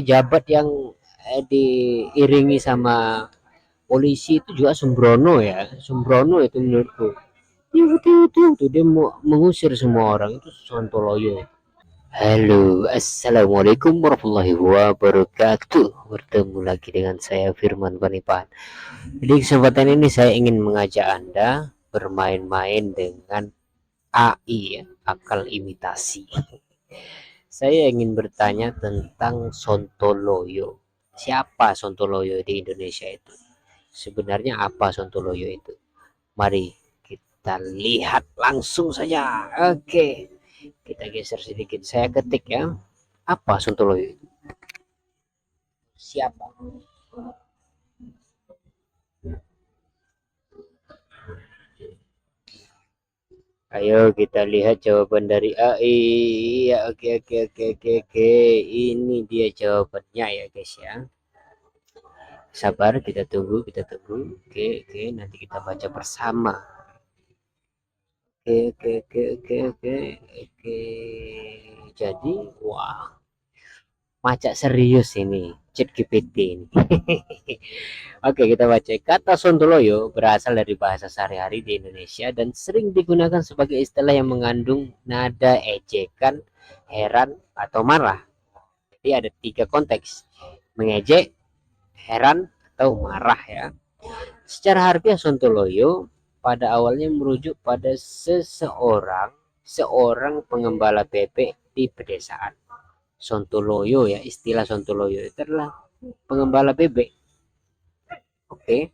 Jabat yang diiringi sama polisi itu juga sembrono ya, sembrono itu menurutku. Ya betul dia mau mengusir semua orang, itu sontoloyo. Halo, assalamualaikum warahmatullahi wabarakatuh. Bertemu lagi dengan saya Firman Panipan. Di kesempatan ini saya ingin mengajak Anda bermain-main dengan AI ya, akal imitasi. Saya ingin bertanya tentang Sontoloyo. Siapa Sontoloyo di Indonesia itu? Sebenarnya apa Sontoloyo itu? Mari kita lihat langsung saja. Oke, kita geser sedikit. Saya ketik ya. Apa Sontoloyo itu? Siapa? Ayo kita lihat jawaban dari AI. Ya, oke. Ini dia jawabannya ya guys ya. Sabar, kita tunggu. Oke, nanti kita baca bersama. Oke. Jadi, wah, macak serius ini, chat GPT ini. Oke, kita baca. Kata sontoloyo berasal dari bahasa sehari-hari di Indonesia dan sering digunakan sebagai istilah yang mengandung nada ejekan, heran, atau marah. Jadi ada tiga konteks, mengejek, heran, atau marah ya. Secara harfiah sontoloyo pada awalnya merujuk pada seorang pengembala bebek di pedesaan. Sontoloyo ya, istilah sontoloyo itu adalah pengembala bebek. Oke.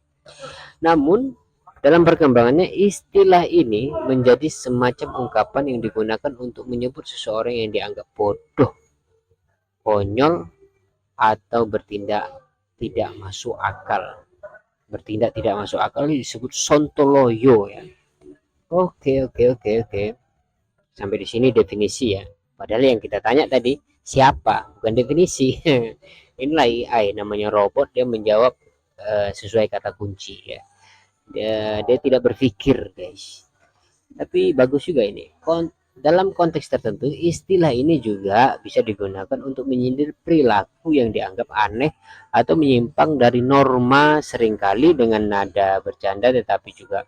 Namun dalam perkembangannya istilah ini menjadi semacam ungkapan yang digunakan untuk menyebut seseorang yang dianggap bodoh, konyol, atau tidak masuk akal. Bertindak tidak masuk akal ini disebut sontoloyo ya. Oke. Sampai di sini definisi ya. Padahal yang kita tanya tadi siapa, bukan definisi. Inilah AI, namanya robot, dia menjawab sesuai kata kunci ya. Dia tidak berpikir guys. Tapi bagus juga ini. Dalam konteks tertentu, istilah ini juga bisa digunakan untuk menyindir perilaku yang dianggap aneh atau menyimpang dari norma, seringkali dengan nada bercanda tetapi juga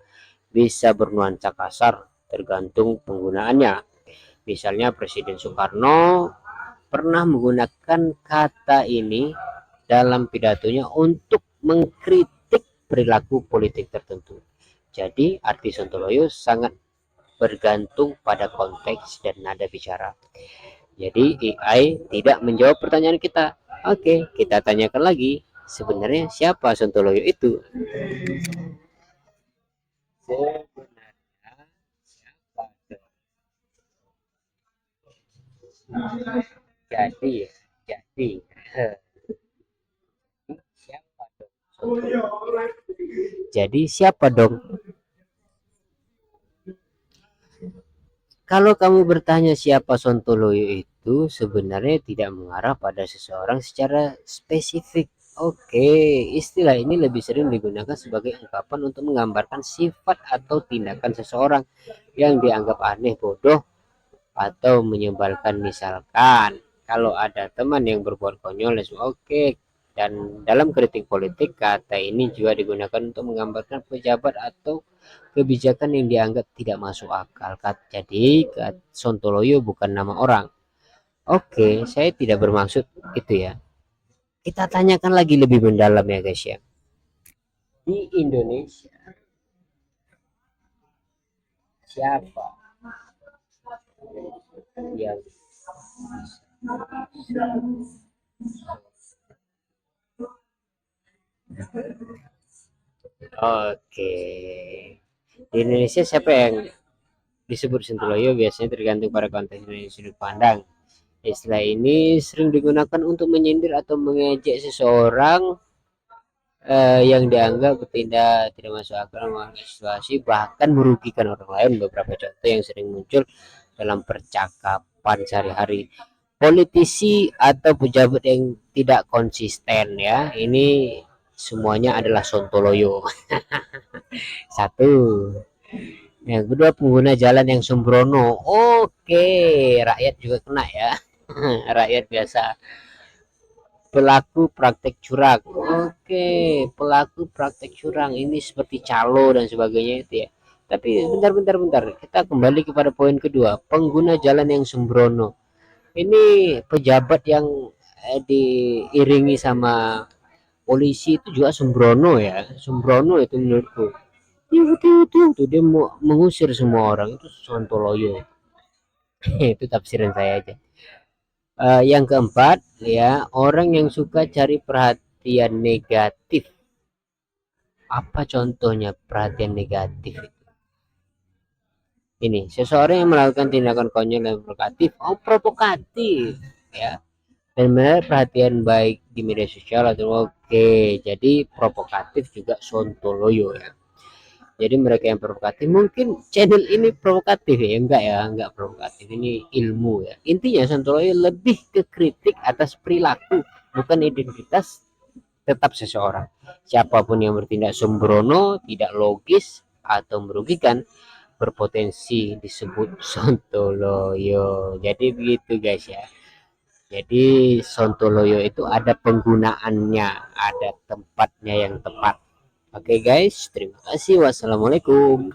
bisa bernuansa kasar tergantung penggunaannya. Misalnya Presiden Soekarno pernah menggunakan kata ini dalam pidatonya untuk mengkritik perilaku politik tertentu. Jadi arti sontoloyo sangat bergantung pada konteks dan nada bicara. Jadi AI tidak menjawab pertanyaan kita. Oke, kita tanyakan lagi. Sebenarnya siapa sontoloyo itu? Sebenarnya siapa? Jadi, jadi siapa dong? Jadi siapa dong? Kalau kamu bertanya siapa Sontoloyo itu sebenarnya tidak mengarah pada seseorang secara spesifik. Oke, istilah ini lebih sering digunakan sebagai ungkapan untuk menggambarkan sifat atau tindakan seseorang yang dianggap aneh, bodoh, atau menyebalkan. Misalkan kalau ada teman yang berbuat konyol, oke. Dan dalam kritik politik, kata ini juga digunakan untuk menggambarkan pejabat atau kebijakan yang dianggap tidak masuk akal. Jadi Sontoloyo bukan nama orang. Oke, saya tidak bermaksud itu ya. Kita tanyakan lagi lebih mendalam ya guys ya. Di Indonesia siapa yang oke, di Indonesia siapa yang disebut Sontoloyo biasanya tergantung pada konteks dan sudut pandang. Istilah ini sering digunakan untuk menyindir atau mengejek seseorang yang dianggap bertindak tidak masuk akal, melanggar situasi, bahkan merugikan orang lain. Beberapa contoh yang sering muncul dalam percakapan sehari-hari, politisi atau pejabat yang tidak konsisten ya, ini semuanya adalah sontoloyo. Satu. Yang kedua, pengguna jalan yang sembrono. Oke, rakyat juga kena ya. Rakyat biasa pelaku praktek curang. Oke, pelaku praktek curang ini seperti calo dan sebagainya itu ya. Tapi bentar, kita kembali kepada poin kedua, pengguna jalan yang sembrono. Ini pejabat yang diiringi sama polisi itu juga sembrono ya, sembrono itu menurutku. Ya betul tuh dia mau mengusir semua orang itu sontoloyo. Itu tafsiran saya aja. Yang keempat ya, orang yang suka cari perhatian negatif. Apa contohnya perhatian negatif? Ini seseorang yang melakukan tindakan konyol dan provokatif. Oh, provokatif ya. Dan menarik perhatian baik di media sosial atau oke. Jadi provokatif juga sontoloyo ya. Jadi mereka yang provokatif, mungkin channel ini provokatif ya, enggak provokatif, ini ilmu ya. Intinya sontoloyo lebih ke kritik atas perilaku, bukan identitas tetap seseorang. Siapapun yang bertindak sembrono, tidak logis atau merugikan, berpotensi disebut sontoloyo. Jadi begitu guys ya. Jadi sontoloyo itu ada penggunaannya, ada tempatnya yang tepat. Oke guys, terima kasih. Wassalamualaikum.